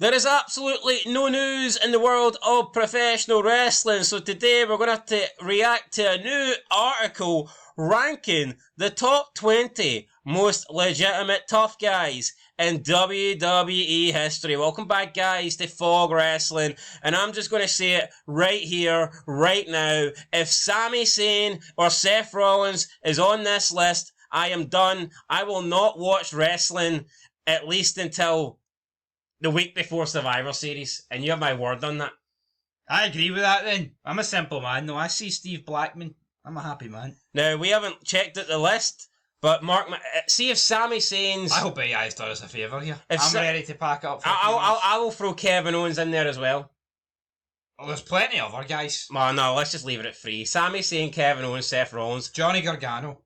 There is absolutely no news in the world of professional wrestling, so today we're going to have to react to a new article ranking the top 20 most legitimate tough guys in WWE history. Welcome back, guys, to Fog Wrestling, and I'm just going to say it right here, right now. If Sami Zayn or Seth Rollins is on this list, I am done. I will not watch wrestling at least until the week before Survivor Series, and you have my word on that. I agree with that then. I'm a simple man though. I see Steve Blackman. I'm a happy man. Now, we haven't checked out the list, but see if Sami Zayn's... I hope AI's done us a favour here. I'm ready to pack up for I will throw Kevin Owens in there as well. Well, there's plenty of other guys. Well, no, let's just leave it at 3. Sami Zayn, Kevin Owens, Seth Rollins. Johnny Gargano.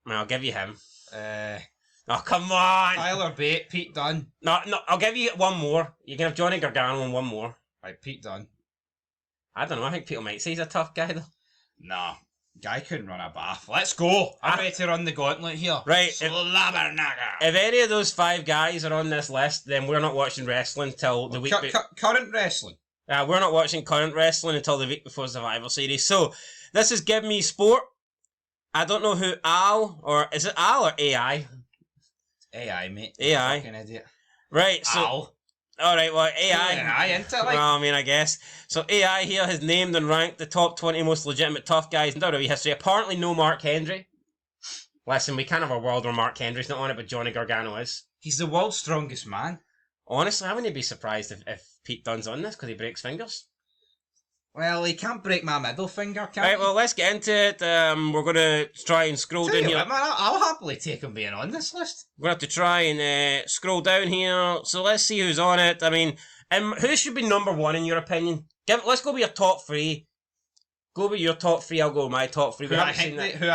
Well, I'll give you him. Oh, come on! Tyler Bate, Pete Dunne. No, I'll give you one more. You can have Johnny Gargano and one more. Right, Pete Dunne. I don't know, I think people might say he's a tough guy though. Nah, guy couldn't run a bath. Let's go! I'm ready to run the gauntlet here. Right. If any of those 5 guys are on this list, then we're not watching wrestling till the week... Current wrestling. We're not watching current wrestling until the week before Survivor Series. So, this is Give Me Sport. I don't know who Al, or is it Al or AI? AI, mate. AI. Fucking idiot. Right, so... Al. Alright, well, AI... AI, isn't it? Like... Well, I mean, I guess. So, AI here has named and ranked the top 20 most legitimate tough guys in WWE history. Apparently no Mark Henry. Listen, we can't have a world where Mark Henry's not on it, but Johnny Gargano is. He's the world's strongest man. Honestly, I wouldn't be surprised if Pete Dunne's on this, because he breaks fingers. Well, he can't break my middle finger, can he? Right, well, let's get into it. We're going to try and scroll down here. Man, I'll happily take him being on this list. We're going to have to try and scroll down here. So let's see who's on it. I mean, who should be number 1 in your opinion? Let's go with your top 3. Go with your top 3, I'll go with my top 3. Who I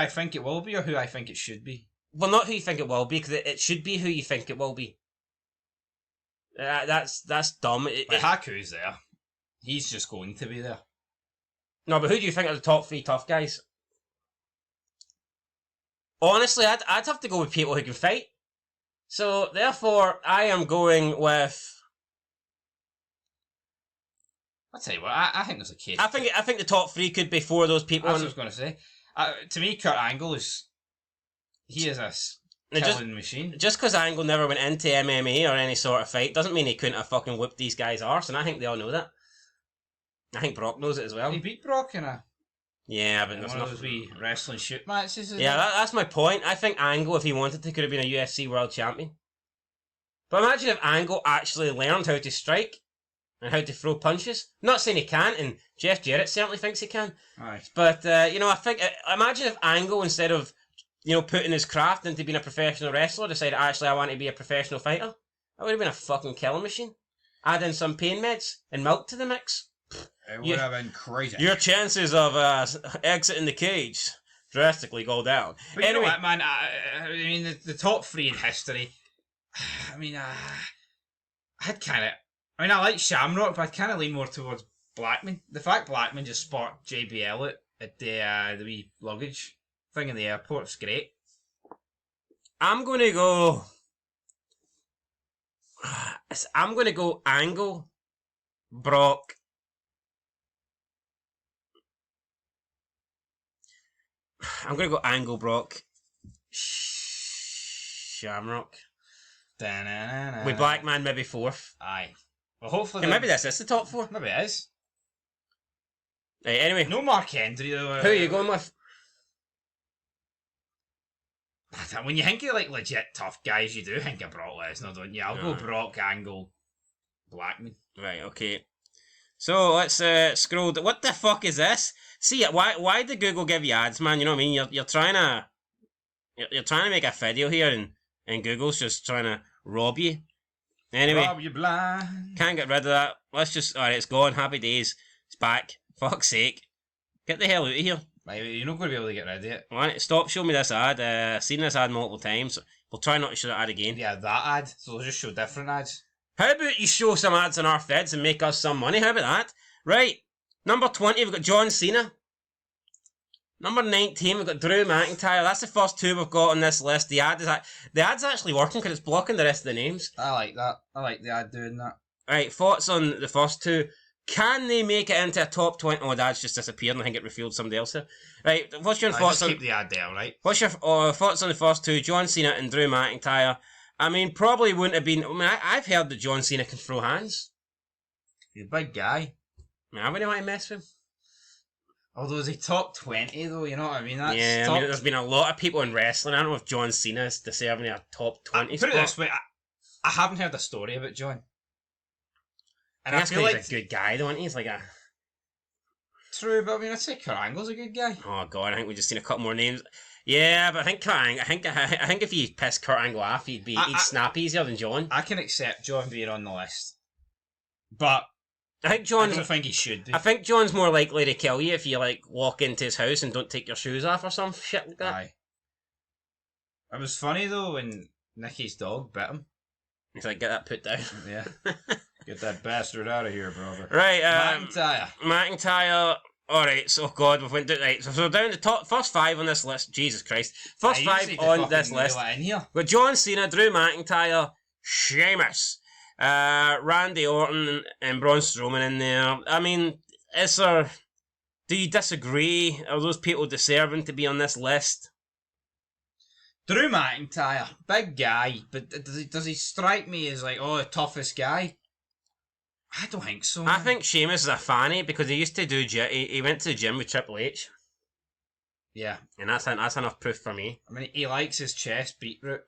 think it will be or who I think it should be? Well, not who you think it will be, because it should be who you think it will be. That's dumb. Haku's there. He's just going to be there. No, but who do you think are the top 3 tough guys? Honestly, I'd have to go with people who can fight. So, therefore, I am going with... I'll tell you what, I think there's a case. I think the top 3 could be 4 of those people. That's what I was going to say. To me, Kurt Angle is... He is a killing machine. Just because Angle never went into MMA or any sort of fight doesn't mean he couldn't have fucking whipped these guys' arse, and I think they all know that. I think Brock knows it as well. He beat Brock in yeah, but there's one of those wee wrestling shoot matches. Yeah, that's my point. I think Angle, if he wanted to, could have been a UFC world champion. But imagine if Angle actually learned how to strike and how to throw punches. Not saying he can't, and Jeff Jarrett certainly thinks he can. Aye. But I think imagine if Angle, instead of putting his craft into being a professional wrestler, decided actually I want to be a professional fighter. That would have been a fucking killing machine. Add in some pain meds and milk to the mix. It would have been crazy. Your chances of exiting the cage drastically go down. But anyway, you know what, man? I mean, the top 3 in history. I mean, I like Shamrock, but I'd kind of lean more towards Blackman. The fact Blackman just spot JB Elliott at the wee luggage thing in the airport's great. I'm going to go Angle, Brock. I'm going to go Angle, Brock, Shamrock. With Blackman maybe 4th. Aye. Well, hopefully... Maybe this is the top 4. Maybe it is. Right, anyway. No Mark Henry though. Who are you going with? When you think of like legit tough guys, you do think of Brock Lesnar, don't you? I'll go Brock, Angle, Blackman. Right, okay. So let's scroll. What the fuck is this? See, why did Google give you ads, man? You know what I mean? You're trying to make a video here, and Google's just trying to rob you. Anyway, rob you blind. Can't get rid of that. Let's just alright. It's gone. Happy days. It's back. Fuck's sake. Get the hell out of here. Right, you're not going to be able to get rid of it. Right, stop showing me this ad. Seen this ad multiple times. We'll try not to show that ad again. Yeah, that ad. So they'll just show different ads. How about you show some ads on our feds and make us some money? How about that? Right. Number 20, we've got John Cena. Number 19, we've got Drew McIntyre. That's the first 2 we've got on this list. The ad's actually working because it's blocking the rest of the names. I like that. I like the ad doing that. Right, thoughts on the first two. Can they make it into a top 20? Oh, that's just disappeared, and I think it refueled somebody else here. Right, what's your thoughts just on... keep the ad there, right? What's your thoughts on the first two, John Cena and Drew McIntyre? I mean, probably wouldn't have been... I mean, I've heard that John Cena can throw hands. He's a big guy. I mean, I wouldn't want to mess with him. Although, is he top 20, though? You know what I mean? That's Yeah, top... I mean, there's been a lot of people in wrestling. I don't know if John Cena is deserving of a top 20 Put it spot. this way, I haven't heard a story about John. And I That's feel because like... he's a good guy, though, isn't he? He's like a... True, but I mean, I'd say Kurt Angle's a good guy. Oh, God, I think we just seen a couple more names. Yeah, but I think Kurt Angle, I think if he pissed Kurt Angle off, he'd snap easier than John. I can accept John being on the list. But I think I John's... don't think he should be. I think John's more likely to kill you if you, like, walk into his house and don't take your shoes off or some shit like that. Aye. It was funny, though, when Nicky's dog bit him. He's like, get that put down. Yeah. Get that bastard out of here, brother. Right, McIntyre. Alright, so God, we've went down, right, so down the top, first five on this list, Jesus Christ. First Aye, five on this list. In here. Got John Cena, Drew McIntyre, Sheamus, Randy Orton, and Braun Strowman in there. I mean, do you disagree? Are those people deserving to be on this list? Drew McIntyre, big guy, but does he strike me as like, the toughest guy? I don't think so. I think Sheamus is a fanny because he used to do he went to the gym with Triple H. Yeah. And that's enough proof for me. I mean, he likes his chest beetroot.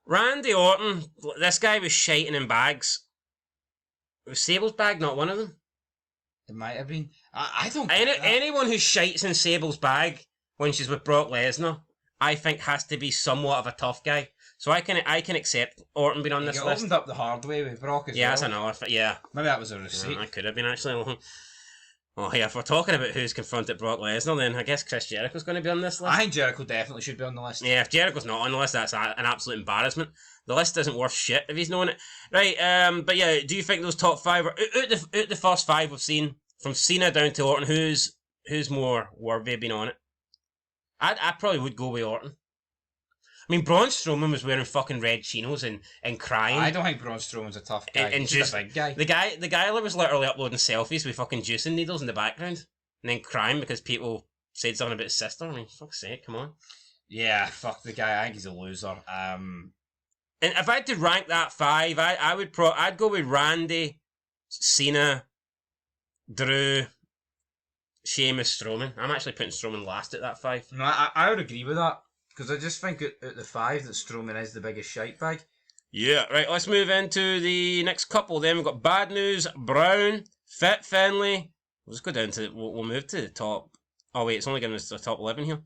Randy Orton, this guy was shiting in bags. Was Sable's bag not one of them? It might have been. I don't Anyone who shites in Sable's bag when she's with Brock Lesnar, I think has to be somewhat of a tough guy. So I can accept Orton being on this list. Opened up the hard way with Brock as well. Yeah, that's another. Yeah. Maybe that was a receipt. I could have been actually. Oh yeah, if we're talking about who's confronted Brock Lesnar, then I guess Chris Jericho's going to be on this list. I think Jericho definitely should be on the list. Yeah, if Jericho's not on the list, that's an absolute embarrassment. The list isn't worth shit if he's not on it. Right, but yeah, do you think those top five are out the first five we've seen, from Cena down to Orton, who's more worthy of being on it? I probably would go with Orton. I mean, Braun Strowman was wearing fucking red chinos and crying. I don't think Braun Strowman's a tough guy. He's just a big guy. The guy was literally uploading selfies with fucking juicing needles in the background and then crying because people said something about his sister. I mean, fuck's sake, come on. Yeah, fuck the guy. I think he's a loser. And if I had to rank that five, I'd go with Randy, Cena, Drew, Sheamus, Strowman. I'm actually putting Strowman last at that five. No, I would agree with that. Because I just think at the five that Strowman is the biggest shite bag. Yeah, right, let's move into the next couple then. We've got Bad News, Brown, Fit Finlay. Let's go down to, we'll move to the top. Oh wait, it's only giving us the top 11 here.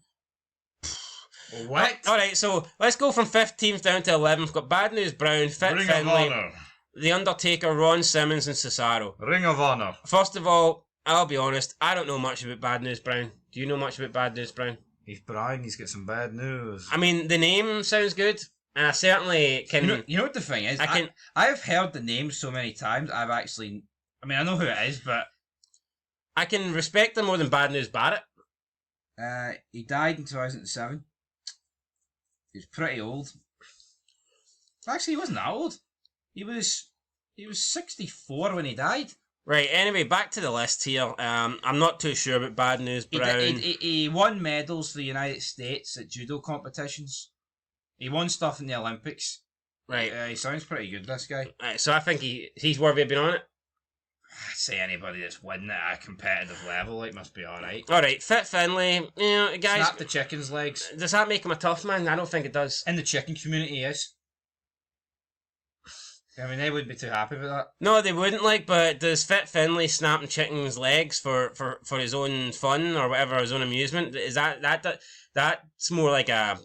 What? Alright, so let's go from 15th down to 11th. We've got Bad News, Brown, Fit Ring Finlay, of Honor. The Undertaker, Ron Simmons and Cesaro. Ring of Honor. First of all, I'll be honest, I don't know much about Bad News, Brown. Do you know much about Bad News, Brown? He's Brian, he's got some bad news. I mean, the name sounds good, and I certainly can... You know what the thing is? I've heard the name so many times, I know who it is, but... I can respect him more than Bad News Barrett. He died in 2007. He was pretty old. Actually, he wasn't that old. He was 64 when he died. Right, anyway, back to the list here. I'm not too sure about Bad News Brown. He won medals for the United States at judo competitions. He won stuff in the Olympics. Right. He sounds pretty good, this guy. Right, so I think he's worthy of being on it. I'd say anybody that's winning at a competitive level, must be alright. Alright, Fit Finlay, guys... Snap the chicken's legs. Does that make him a tough man? I don't think it does. In the chicken community, yes. I mean, they wouldn't be too happy with that. No, they wouldn't, but does Fit Finlay snapping chicken's legs for his own fun or whatever, his own amusement? Is that's more like a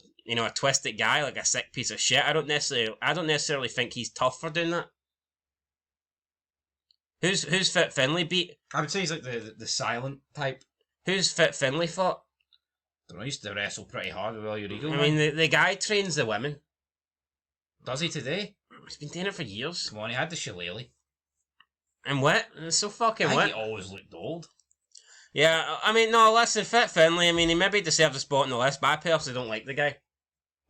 twisted guy, like a sick piece of shit. I don't necessarily think he's tough for doing that. Who's Fit Finlay beat? I would say he's like the silent type. Who's Fit Finlay fought? I don't know, he used to wrestle pretty hard with Will Urigo. I mean, the guy trains the women. Does he today? He's been doing it for years. Come on, he had the shillelagh. And what? It's so fucking I what? think he always looked old. Yeah, I mean, no, listen, Fit Finlay, I mean, he maybe deserves a spot on the list, but I personally don't like the guy.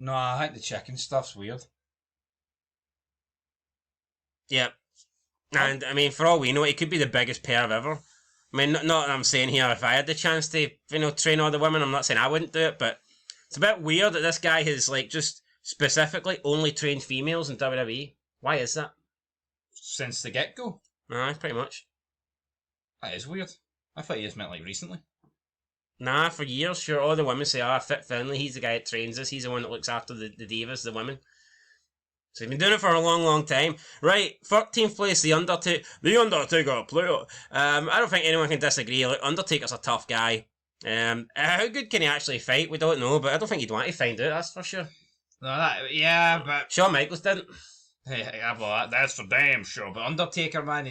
No, I think the chicken stuff's weird. Yeah. And, I mean, for all we know, he could be the biggest perv ever. I mean, not that I'm saying here if I had the chance to, train all the women, I'm not saying I wouldn't do it, but it's a bit weird that this guy has, like, just specifically only trained females in WWE. Why is that? Since the get-go. Nah, pretty much. That is weird. I thought he just meant, like, recently. Nah, for years, sure, all the women say, Fit Finlay, he's the guy that trains us, he's the one that looks after the divas, the women. So he's been doing it for a long, long time. Right, 13th place, The Undertaker. The Undertaker, player. I don't think anyone can disagree. Look, Undertaker's a tough guy. How good can he actually fight? We don't know, but I don't think he'd want to find out, that's for sure. No, yeah, but... Shawn Michaels didn't. Yeah, well, that's for damn sure. But Undertaker, man,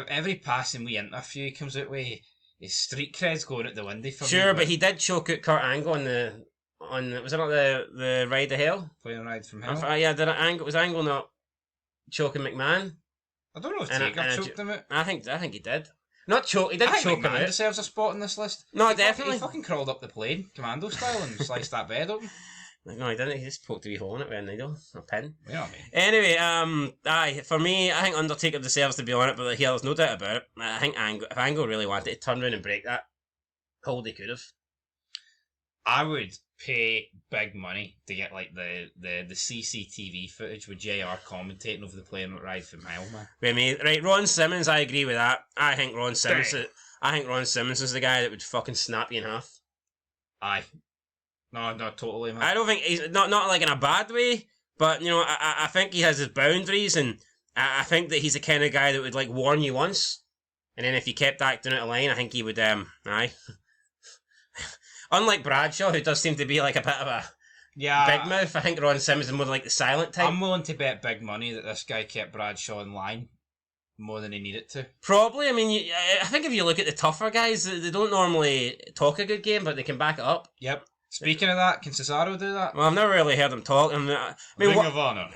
every passing we interview, he comes out with his street cred's going out the window for me. Sure, but he did choke out Kurt Angle was it not the Ride to Hell? Playing Ride from Hell? Was Angle not choking McMahon? I don't know if Taker choked him out. I think he did. Not choke, he did choke him out. McMahon deserves a spot on this list. No, definitely. He fucking crawled up the plane, commando style, and sliced that bed open. No, he didn't. He just poked a wee hole in it with a needle, a pin. You know what I mean? Anyway, for me, I think Undertaker deserves to be on it, but here, there's no doubt about it. I think if Angle really wanted to turn around and break that hold, he could have. I would pay big money to get like the CCTV footage with JR commentating over the plane ride from Hell, man. With me, right? Ron Simmons, I agree with that. I think Ron Simmons is the guy that would fucking snap you in half. Aye. No, totally, man. I don't think he's not like in a bad way, but I think he has his boundaries, and I think that he's the kind of guy that would like warn you once, and then if you kept acting out of line, I think he would aye. Unlike Bradshaw, who does seem to be like a bit of a big mouth, I think Ron Simmons is more like the silent type. I'm willing to bet big money that this guy kept Bradshaw in line more than he needed to. Probably. I mean, I think if you look at the tougher guys, they don't normally talk a good game, but they can back it up. Yep. Speaking of that, can Cesaro do that? Well, I've never really heard him talk. I mean, Ring of Honor.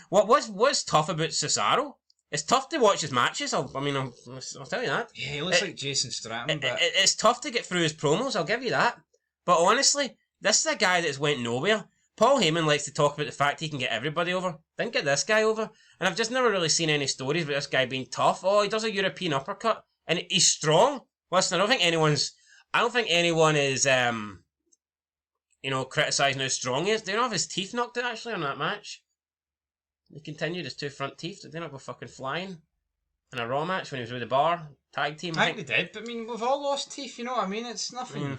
What's tough about Cesaro? It's tough to watch his matches. I'll tell you that. Yeah, he looks like Jason Statham. It's tough to get through his promos. I'll give you that. But honestly, this is a guy that's went nowhere. Paul Heyman likes to talk about the fact he can get everybody over. Didn't get this guy over. And I've just never really seen any stories about this guy being tough. Oh, he does a European uppercut. And he's strong. Listen, I don't think anyone is criticising how strong he is. They don't have his teeth knocked out actually on that match. He continued his two front teeth. Did they not go fucking flying in a Raw match when he was with the Bar tag team? I think they did, but I mean, we've all lost teeth, you know what I mean? It's nothing.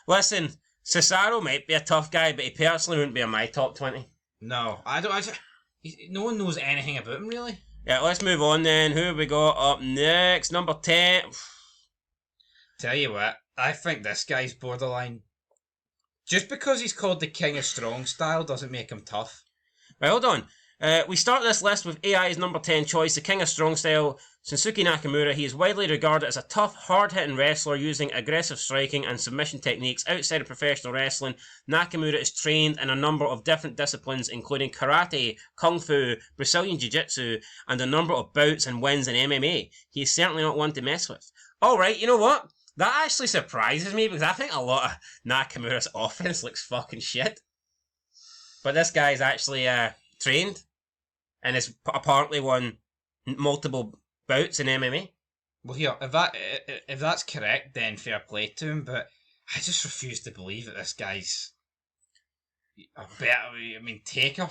Listen, Cesaro might be a tough guy, but he personally wouldn't be in my top 20. No, no one knows anything about him, really. Yeah, let's move on then. Who have we got up next? Number 10. Tell you what, I think this guy's borderline. Just because he's called the King of Strong Style doesn't make him tough. Right, hold on. We start this list with AI's number 10 choice, the King of Strong Style, Shinsuke Nakamura. He is widely regarded as a tough, hard-hitting wrestler using aggressive striking and submission techniques outside of professional wrestling. Nakamura is trained in a number of different disciplines, including karate, kung fu, Brazilian jiu-jitsu, and a number of bouts and wins in MMA. He is certainly not one to mess with. Alright, you know what? That actually surprises me because I think a lot of Nakamura's offense looks fucking shit. But this guy's actually trained and has apparently won multiple bouts in MMA. Well, here, if that's correct, then fair play to him. But I just refuse to believe that this guy's a better. I mean,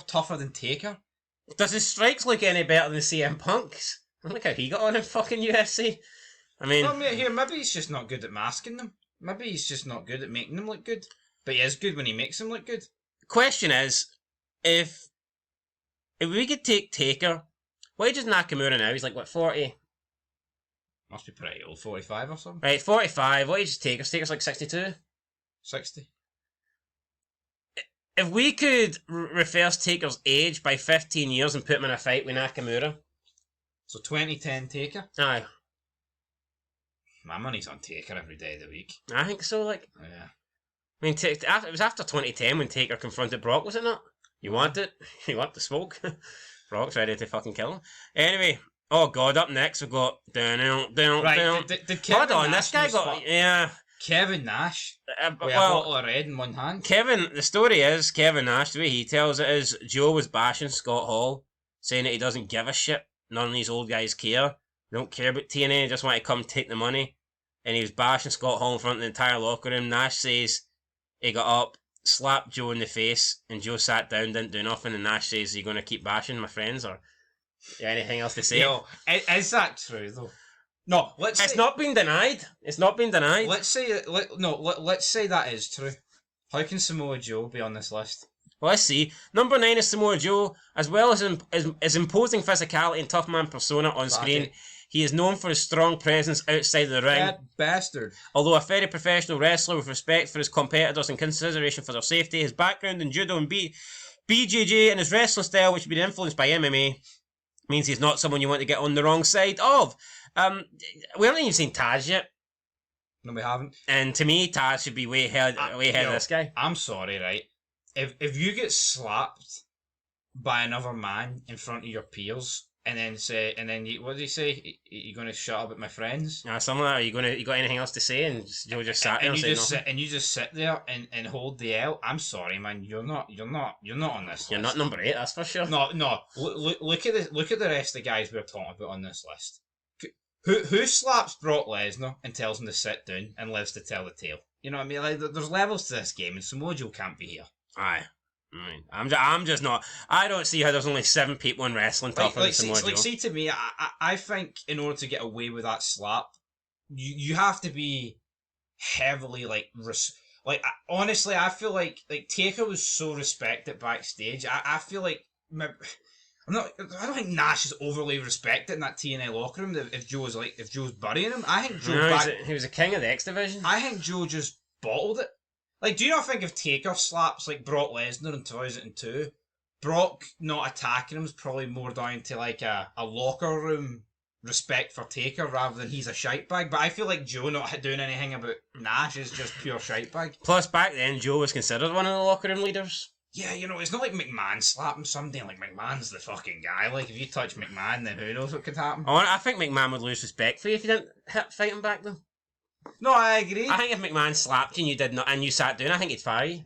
tougher than Taker. Does his strikes look any better than CM Punk's? Look how he got on in fucking UFC. I mean, maybe he's just not good at masking them. Maybe he's just not good at making them look good. But he is good when he makes them look good. Question is, if we could take Taker, what age is Nakamura now? He's like, what, 40? Must be pretty old, 45 or something. Right, 45. What age is Taker? Taker's like 62? 60. If we could reverse Taker's age by 15 years and put him in a fight with Nakamura. So 2010 Taker? Aye. My money's on Taker every day of the week. I think so, like. Yeah. I mean, it was after 2010 when Taker confronted Brock, was it not? You want it? You want the smoke? Brock's ready to fucking kill him. Anyway, oh god, up next we've got... Right, did Kevin Hold on, Nash this guy got... Yeah. Kevin Nash with a bottle of red in one hand. The story is, Kevin Nash, the way he tells it is, Joe was bashing Scott Hall, saying that he doesn't give a shit none of these old guys care. They don't care about TNA. They just want to come take the money. And he was bashing Scott Hall in front of the entire locker room. Nash says he got up, slapped Joe in the face, and Joe sat down, didn't do nothing. And Nash says, "Are you going to keep bashing my friends, or anything else to say?" No, is that true though? No, It's not been denied. It's not been denied. Let's say let's say that is true. How can Samoa Joe be on this list? Well, let's see. Number 9 is Samoa Joe. As well as his imposing physicality and tough man persona on screen, he is known for his strong presence outside of the ring. That bastard. Although a very professional wrestler with respect for his competitors and consideration for their safety, his background in judo and BJJ and his wrestling style, which has been influenced by MMA, means he's not someone you want to get on the wrong side of. We haven't even seen Taz yet. No, we haven't. And to me, Taz should be way ahead of this guy. I'm sorry, right? If you get slapped by another man in front of your peers, what did he say? You're going to shut up at my friends? Something like that. You got anything else to say? And Joe just sat there and you just sit there and hold the L. I'm sorry, man. You're not on this list. You're not number 8, that's for sure. No. Look at the rest of the guys we're talking about on this list. Who slaps Brock Lesnar and tells him to sit down and lives to tell the tale? You know what I mean? Like, there's levels to this game, and Samoa Joe can't be here. Aye. I'm just not. I don't see how there's only 7 people in wrestling tougher than Samoa Joe. See, to me, I think in order to get away with that slap, you have to be heavily honestly, I feel like Taker was so respected backstage. I feel like I don't think Nash is overly respected in that TNA locker room. If Joe's burying him, I think Joe. He was a king of the X division. I think Joe just bottled it. Like, do you not think if Taker slaps like Brock Lesnar in 2002, Brock not attacking him is probably more down to like a locker room respect for Taker rather than he's a shitebag? But I feel like Joe not doing anything about Nash is just pure shitebag. Plus, back then, Joe was considered one of the locker room leaders. Yeah, it's not like McMahon slapping somebody. Like, McMahon's the fucking guy. Like, if you touch McMahon, then who knows what could happen. I think McMahon would lose respect for you if you didn't fight him back, though. No, I agree. I think if McMahon slapped you and you did not, and you sat down, I think he'd fire you.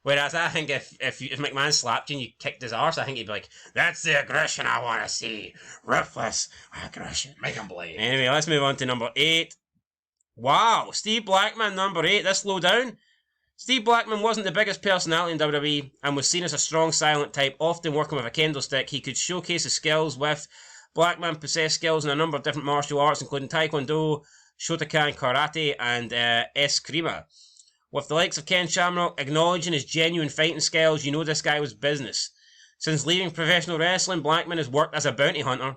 Whereas I think if McMahon slapped you and you kicked his arse, I think he'd be like, "That's the aggression I want to see. Ruthless aggression. Make him bleed." Anyway, let's move on to number 8. Wow, Steve Blackman, number 8. Let's slow down. Steve Blackman wasn't the biggest personality in WWE and was seen as a strong, silent type, often working with a kendo stick. He could showcase his skills with. Blackman possessed skills in a number of different martial arts, including Taekwondo, Shotokan Karate, and Eskrima. With the likes of Ken Shamrock acknowledging his genuine fighting skills, you know this guy was business. Since leaving professional wrestling, Blackman has worked as a bounty hunter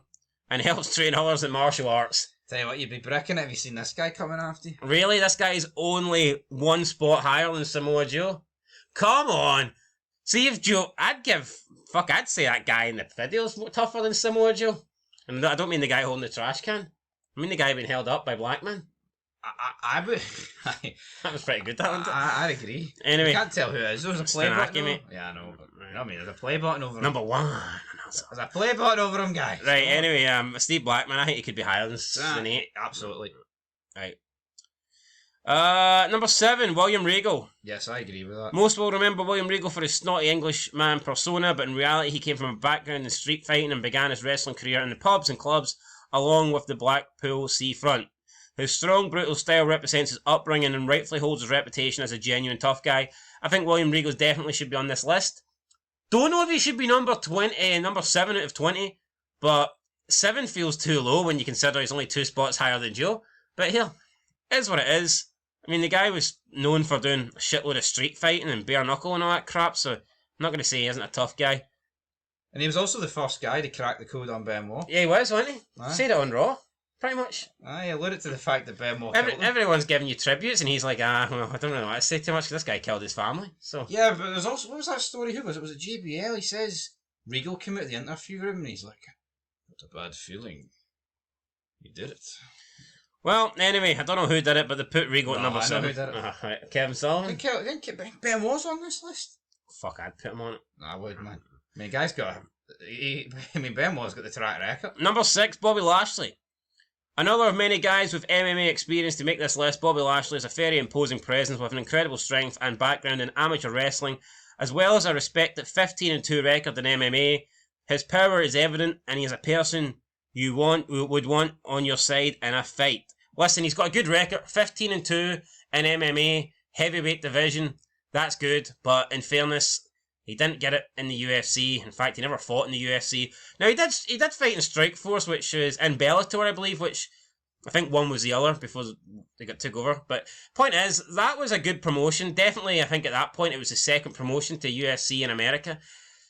and helps train others in martial arts. Tell you what, you'd be bricking it if you seen this guy coming after you. Really? This guy's only 1 spot higher than Samoa Joe? Come on! See if Joe... I'd say that guy in the video's tougher than Samoa Joe. And I don't mean the guy holding the trash can. I mean the guy being held up by Blackman. I would... That was pretty good, that one. I agree. Anyway. You can't tell who it is. There was a play button. Mate. Yeah, I know. But, there's a play button over him. Number 1. There's a play button over him, guys. Right, anyway, Steve Blackman, I think he could be higher than 8. Absolutely. Right. Number 7, William Regal. Yes, I agree with that. Most will remember William Regal for his snotty Englishman persona, but in reality he came from a background in street fighting and began his wrestling career in the pubs and clubs along with the Blackpool Seafront. His strong, brutal style represents his upbringing and rightfully holds his reputation as a genuine tough guy. I think William Regal definitely should be on this list. Don't know if he should be number 7 out of 20, but 7 feels too low when you consider he's only 2 spots higher than Joe. But here, it is what it is. I mean, the guy was known for doing a shitload of street fighting and bare knuckle and all that crap, so I'm not going to say he isn't a tough guy. And he was also the first guy to crack the code on Benoit. Yeah, he was, wasn't he? Aye. Said it on Raw, pretty much. Aye, he alluded to the fact that Benoit killed him. Everyone's giving you tributes, and he's like, well, I don't really want to say too much because this guy killed his family. So yeah, but there's also, what was that story? Who was it? Was it JBL? He says Regal came out of the interview room and he's like, "What a bad feeling. He did it." Well, anyway, I don't know who did it, but they put Regal at number I 7. know who did it. Right. Kevin Sullivan? Ben was on this list. Fuck, I'd put him on it. I would, man. I mean, guy's got... Ben was got the track record. Number 6, Bobby Lashley. Another of many guys with MMA experience to make this list, Bobby Lashley is a very imposing presence with an incredible strength and background in amateur wrestling, as well as a respected 15-2 record in MMA. His power is evident, and he is a person you would want on your side in a fight. Listen, he's got a good record, 15-2 in MMA, heavyweight division. That's good, but in fairness, he didn't get it in the UFC. In fact, he never fought in the UFC. Now, he did fight in Strikeforce, which is in Bellator, I believe, which I think one was the other before they got took over. But point is, that was a good promotion. Definitely, I think at that point, it was the second promotion to UFC in America.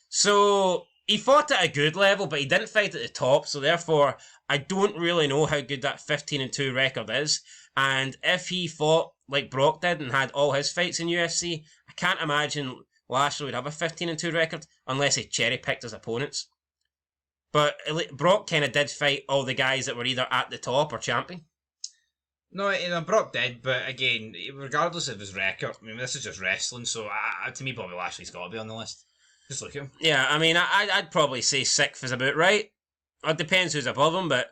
So he fought at a good level, but he didn't fight at the top. So therefore, I don't really know how good that 15-2 record is. And if he fought like Brock did and had all his fights in UFC, I can't imagine Lashley would have a 15-2 record unless he cherry-picked his opponents. But Brock kind of did fight all the guys that were either at the top or champion. No, Brock did, but again, regardless of his record, I mean, this is just wrestling, so to me, Bobby Lashley's got to be on the list. Just look at him. Yeah, I mean, I'd probably say 6th is about right. It depends who's above him, but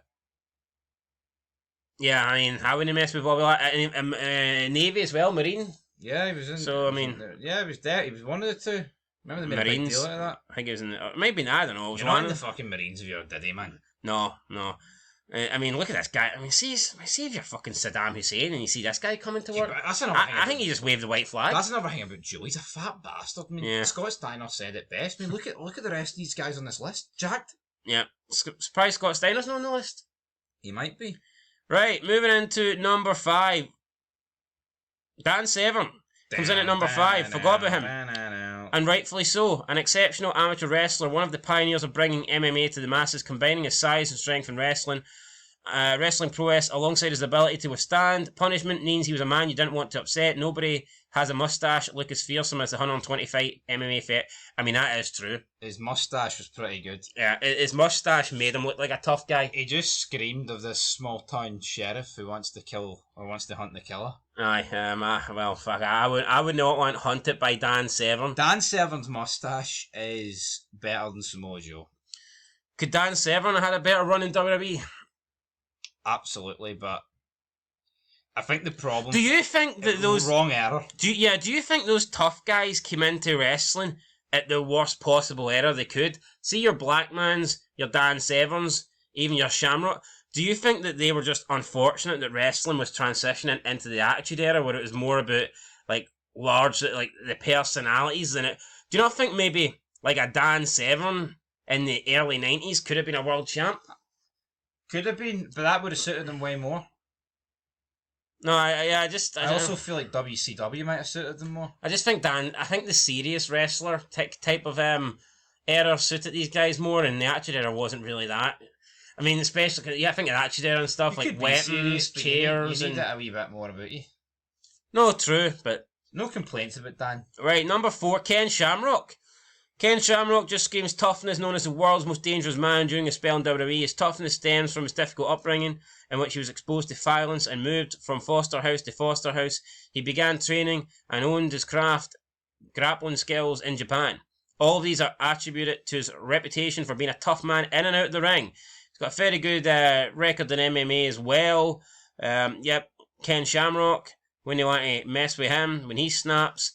yeah, I mean, how would he mess with Bobby Lashley? Navy as well, Marine. Yeah, he was in. So, I mean, yeah, he was there. He was one of the two. Remember they made Marines, a big deal out of that? I think he was in maybe, I don't know. You're not in the fucking Marines if you're a Diddy, man. No. I mean, look at this guy. I mean, see if you're fucking Saddam Hussein and you see this guy coming to work. I think he just waved the white flag. That's another thing about Joe. He's a fat bastard. I mean, Scott Steiner said it best. I mean, look at the rest of these guys on this list. Jacked. Yeah. Surprised Scott Steiner's not on the list. He might be. Right, moving into number 5. Dan Severn comes in at number 5. Forgot about him. And rightfully so. An exceptional amateur wrestler, one of the pioneers of bringing MMA to the masses, combining his size and strength in wrestling prowess alongside his ability to withstand punishment means he was a man you didn't want to upset. Nobody has a mustache look as fearsome as the 120 fight MMA fight. I mean, that is true. His mustache was pretty good. Yeah, his mustache made him look like a tough guy. He just screamed of this small town sheriff who wants to kill or wants to hunt the killer. Aye, well, fuck, I would not want hunted by Dan Severn. Dan Severn's mustache is better than Samoa Joe. Could Dan Severn have had a better run in WWE? Absolutely, but I think the problem. Do you think that those wrong era? Do you think those tough guys came into wrestling at the worst possible era they could? See your Blackmans, your Dan Severns, even your Shamrock. Do you think that they were just unfortunate that wrestling was transitioning into the Attitude Era, where it was more about like the personalities than it? Do you not think maybe like a Dan Severn in the early 90s could have been a world champ? Could have been, but that would have suited them way more. No, I also feel like WCW might have suited them more. I just think I think the serious wrestler type of era suited these guys more, and the Attitude Era wasn't really that. I mean, especially, I think of Attitude Era and stuff, like weapons, serious, chairs, you need it a wee bit more about you. No, true, but no complaints about Dan. Right, number 4, Ken Shamrock. Ken Shamrock just screams toughness, known as the world's most dangerous man during his spell in WWE. His toughness stems from his difficult upbringing, in which he was exposed to violence and moved from foster house to foster house. He began training and honed his craft, grappling skills in Japan. All of these are attributed to his reputation for being a tough man in and out of the ring. He's got a very good record in MMA as well. Ken Shamrock, when you want to mess with him, when he snaps,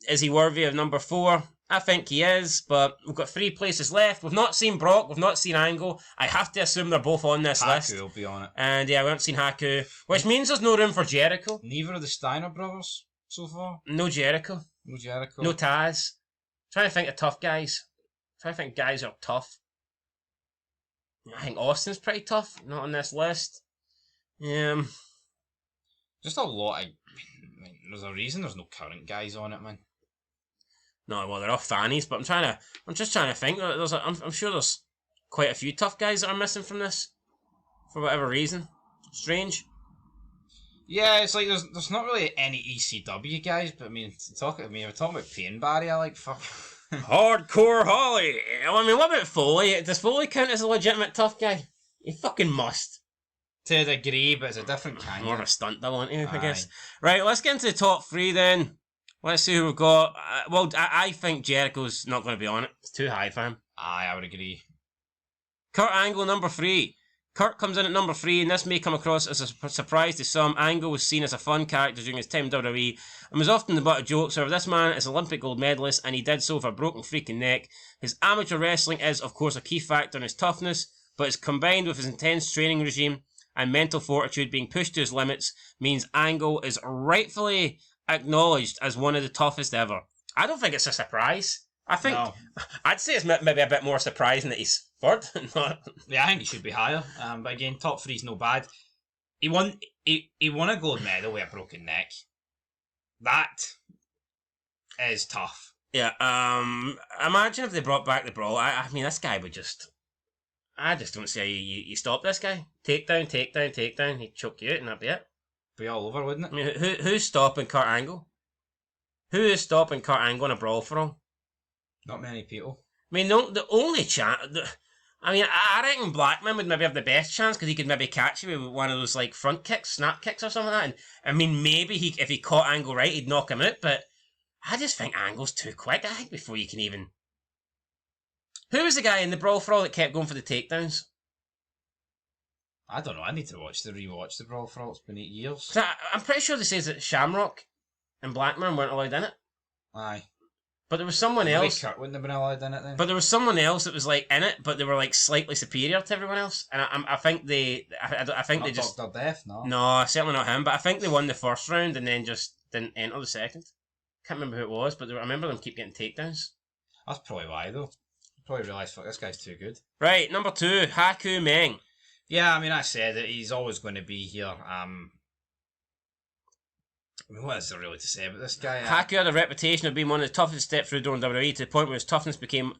is he worthy of number 4? I think he is, but we've got 3 places left. We've not seen Brock, we've not seen Angle. I have to assume they're both on this list. Haku will be on it. And yeah, we haven't seen Haku, which means there's no room for Jericho. Neither of the Steiner brothers so far. No Jericho. No Jericho. No Taz. Trying to think of tough guys. Trying to think guys who are tough. I think Austin's pretty tough. Not on this list. Just a lot of... I mean, there's a reason there's no current guys on it, man. No, well, they're all fannies, but I'm just trying to think. I'm sure there's quite a few tough guys that are missing from this, for whatever reason. Strange. Yeah, it's like there's not really any ECW guys, but I mean, we're talking about Pain Barry. I like fuck. Hardcore Holly. I mean, what about Foley? Does Foley count as a legitimate tough guy? He fucking must. To a degree, but it's a different kind. More of a stunt double, isn't he, I guess. Right, let's get into the top 3 then. Let's see who we've got. I think Jericho's not going to be on it. It's too high for him. Aye, I would agree. Kurt Angle, number 3. Kurt comes in at number 3, and this may come across as a surprise to some. Angle was seen as a fun character during his time in WWE and was often the butt of jokes. However, this man is Olympic gold medalist, and he did so with a broken freaking neck. His amateur wrestling is, of course, a key factor in his toughness, but it's combined with his intense training regime and mental fortitude being pushed to his limits means Angle is rightfully acknowledged as one of the toughest ever. I don't think it's a surprise. I think I'd say it's maybe a bit more surprising that he's third. Yeah, I think he should be higher. But again, top 3's no bad. He won a gold medal with a broken neck. That is tough. Yeah. Imagine if they brought back the brawl. I mean, this guy would just. I just don't see how you stop this guy. Takedown, takedown, takedown. He'd choke you out and that'd be it. Be all over, wouldn't it? I mean, who's stopping Kurt Angle? Who is stopping Kurt Angle in a brawl for all? Not many people. I mean, the only chance. I mean, I reckon Blackman would maybe have the best chance because he could maybe catch you with one of those like front kicks, snap kicks or something like that. And I mean, maybe if he caught Angle right, he'd knock him out. But I just think Angle's too quick. I think before you can even. Who was the guy in the brawl for all that kept going for the takedowns? I don't know. I need to rewatch the brawl for all. It's been 8 years. I'm pretty sure they say that Shamrock and Blackman weren't allowed in it. Aye. But there was someone else. Kurt wouldn't have been allowed in it then. But there was someone else that was like in it, but they were like slightly superior to everyone else. And I think they just. Dr. Death, no. No, certainly not him. But I think they won the first round and then just didn't enter the second. Can't remember who it was, but I remember them keep getting takedowns. That's probably why though. Probably realised, fuck, this guy's too good. Right, number 2, Haku Meng. Yeah, I mean, I said it. He's always going to be here. I mean, what is there really to say about this guy? Haku had a reputation of being one of the toughest steps through the door in WWE to the point where his toughness became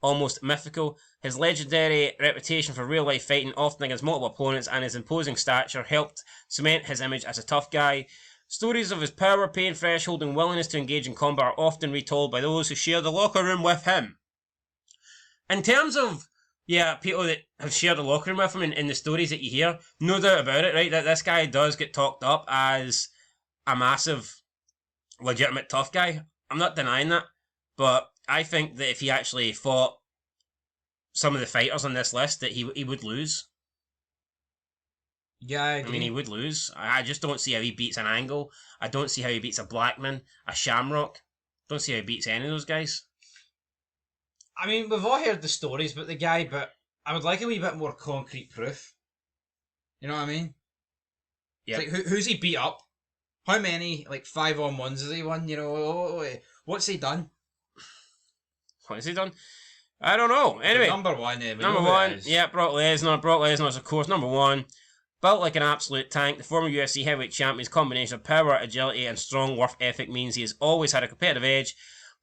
almost mythical. His legendary reputation for real-life fighting, often against multiple opponents, and his imposing stature helped cement his image as a tough guy. Stories of his power, pain threshold, and willingness to engage in combat are often retold by those who share the locker room with him. In terms of, people that have shared the locker room with him in the stories that you hear, no doubt about it, right, that this guy does get talked up as a massive, legitimate tough guy. I'm not denying that, but I think that if he actually fought some of the fighters on this list, that he would lose. Yeah, I agree. I mean, he would lose. I just don't see how he beats an Angle. I don't see how he beats a Blackman, a Shamrock. Don't see how he beats any of those guys. I mean, we've all heard the stories about the guy, but I would like a wee bit more concrete proof. You know what I mean? Yeah. Like, who's he beat up? How many, 5-on-1s has he won? You know, what's he done? What has he done? I don't know. Anyway. Number 1, Number 1, Brock Lesnar. Brock Lesnar is, of course, number 1. Built like an absolute tank, the former UFC heavyweight champion's combination of power, agility, and strong work ethic means he has always had a competitive edge.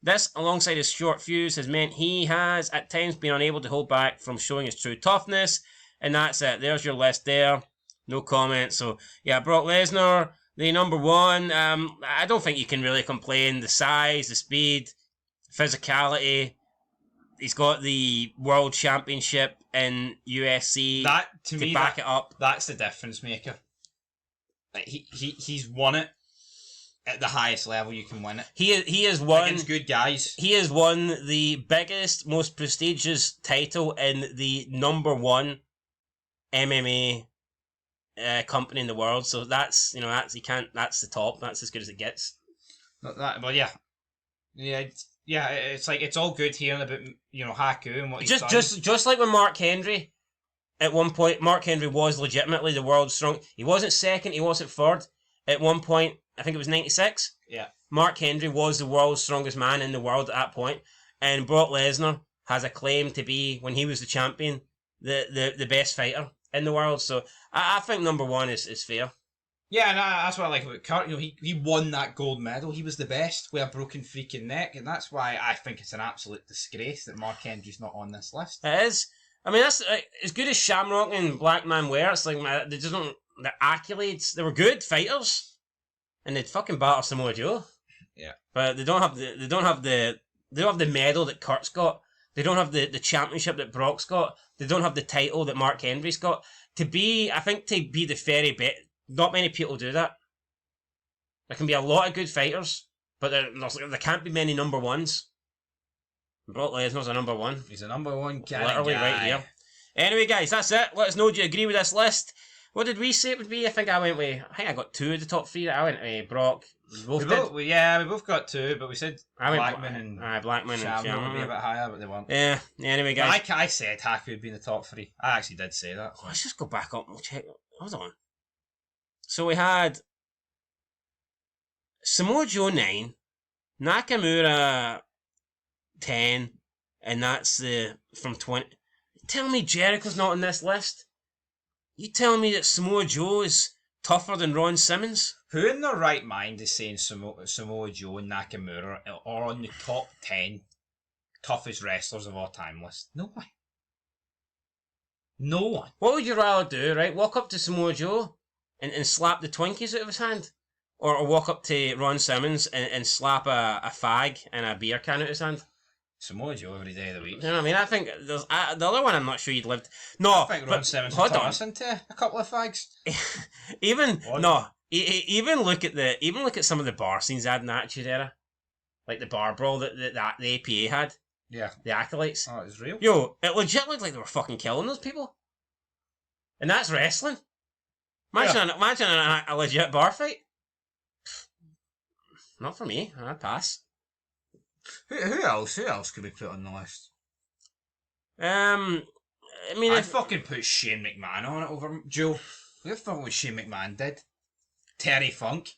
This, alongside his short fuse, has meant he has at times been unable to hold back from showing his true toughness. And that's it. There's your list there. No comment. So, Brock Lesnar, the number 1. I don't think you can really complain. The size, the speed, physicality. He's got the World Championship in USC that, to me, back it up. That's the difference maker. Like, he's won it. At the highest level you can win it. He has won against good guys. He has won the biggest, most prestigious title in the number 1 MMA company in the world. So that's the top. That's as good as it gets. It's all good hearing about Haku and what he's done. Just like when Mark Henry, at one point, Mark Henry was legitimately the world's strong. He wasn't second. He wasn't third. At one point, I think it was 96. Yeah. Mark Henry was the world's strongest man in the world at that point. And Brock Lesnar has a claim to be, when he was the champion, the best fighter in the world. So I think number 1 is fair. Yeah, and that's what I like about Kurt. He won that gold medal. He was the best with a broken freaking neck. And that's why I think it's an absolute disgrace that Mark Henry's not on this list. It is. I mean, that's as good as Shamrock and Blackman were. It's like, they just don't... The accolades, they were good fighters, and they'd fucking batter Samoa Joe. Yeah, but they don't have the medal that Kurt's got. They don't have the championship that Brock's got. They don't have the title that Mark Henry's got. To be the very best, not many people do that. There can be a lot of good fighters, but there can't be many number 1s. Brock Lesnar's a number 1. He's a number 1 guy. Literally right here. Anyway, guys, that's it. Let us know, do you agree with this list? What did we say it would be? I think I got 2 of the top 3. I went with Brock. We both did. we both got 2, but we said Blackman and Blackman Shamrock would be a bit higher, but they weren't. Yeah, anyway, guys. I said Haku would be in the top 3. I actually did say that. Oh, let's just go back up and check. Hold on. So we had Samoa Joe 9, Nakamura 10, and that's from 20. Tell me Jericho's not on this list? You telling me that Samoa Joe is tougher than Ron Simmons? Who in their right mind is saying Samoa Joe and Nakamura are on the top 10 toughest wrestlers of all time list? No one. No one. What would you rather do, right? Walk up to Samoa Joe and slap the Twinkies out of his hand? Or walk up to Ron Simmons and slap a fag and a beer can out of his hand? Samoa Joe every day of the week. You know what I mean? I think there's the other one. I'm not sure you'd lived. No, I think Ron Simmons would turn us into a couple of fags. Even look at some of the bar scenes they had in the Attitude Era, like the bar brawl that the APA had. Yeah, the Acolytes. Oh, it was real. Yo, it legit looked like they were fucking killing those people, and that's wrestling. Imagine a legit bar fight. Not for me. I'd pass. Who else could we put on the list? I mean, I'd fucking put Shane McMahon on it over Joe. What the fuck was Shane McMahon did? Terry Funk.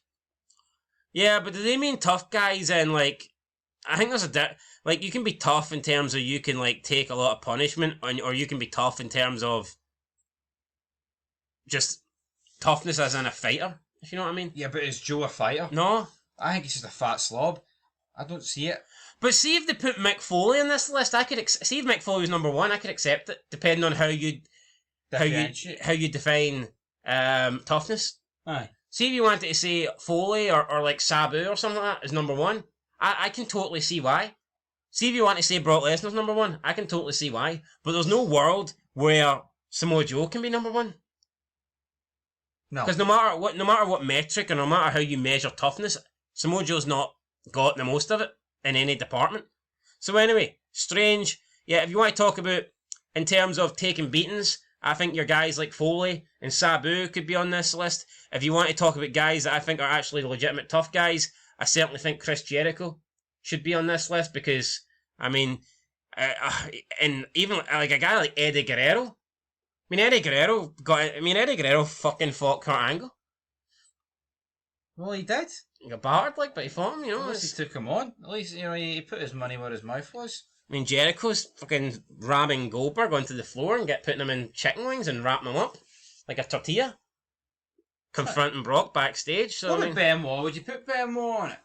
Yeah, but do they mean tough guys? And like, I think there's like you can be tough in terms of you can like take a lot of punishment, or you can be tough in terms of just toughness as in a fighter. If you know what I mean. Yeah, but is Joe a fighter? No, I think he's just a fat slob. I don't see it. But see if they put Mick Foley in this list, I could see if Mick Foley was number 1, I could accept it, depending on how you define toughness. Aye. See if you wanted to say Foley or like Sabu or something like that is number 1. I can totally see why. See if you want to say Brock Lesnar's number 1, I can totally see why. But there's no world where Samoa Joe can be number 1. No. Because no matter what metric or no matter how you measure toughness, Samoa Joe's not got the most of it in any department. So anyway, Strange. Yeah, if you want to talk about in terms of taking beatings, I think your guys like Foley and Sabu could be on this list. If you want to talk about guys that I think are actually legitimate tough guys, I certainly think Chris Jericho should be on this list because, I mean, and even like a guy like Eddie Guerrero. Eddie Guerrero fucking fought Kurt Angle. Well, he did. He got battered, like, but he fought him, you know. At least he took him on. At least, he put his money where his mouth was. Jericho's fucking ramming Goldberg onto the floor and putting him in chicken wings and wrapping him up like a tortilla. Confronting Brock backstage. So, what about Benoit? Would you put Benoit on it?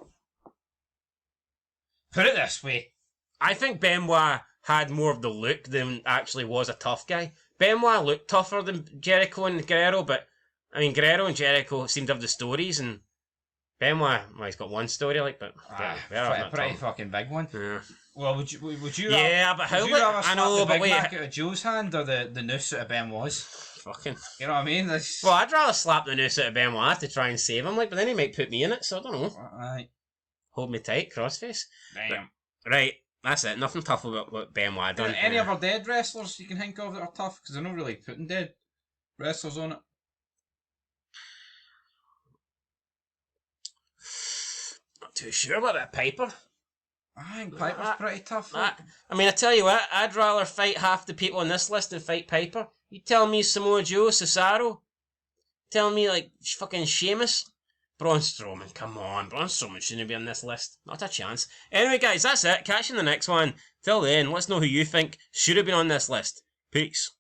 Put it this way. I think Benoit had more of the look than actually was a tough guy. Benoit looked tougher than Jericho and Guerrero, but, Guerrero and Jericho seem to have the stories, and Benoit, well, he's got one story, like, but a pretty fucking big one. Yeah. Well, would you? Yeah, but how? I know, but wait. Back out of Joe's hand or the noose out of Benoit's? Fucking. You know what I mean? Well, I'd rather slap the noose out of Benoit to try and save him, like, but then he might put me in it, so I don't know. Right. Hold me tight, crossface. Damn. Right, that's it. Nothing tough about what Benoit done. Any other dead wrestlers you can think of that are tough? Because they're not really putting dead wrestlers on it. Not too sure about that Piper. I think Piper's pretty tough. I tell you what, I'd rather fight half the people on this list than fight Piper. You tell me Samoa Joe, Cesaro, tell me like fucking Sheamus, Braun Strowman, come on, Braun Strowman shouldn't be on this list. Not a chance. Anyway guys, that's it. Catch you in the next one. Till then, let's know who you think should have been on this list. Peace.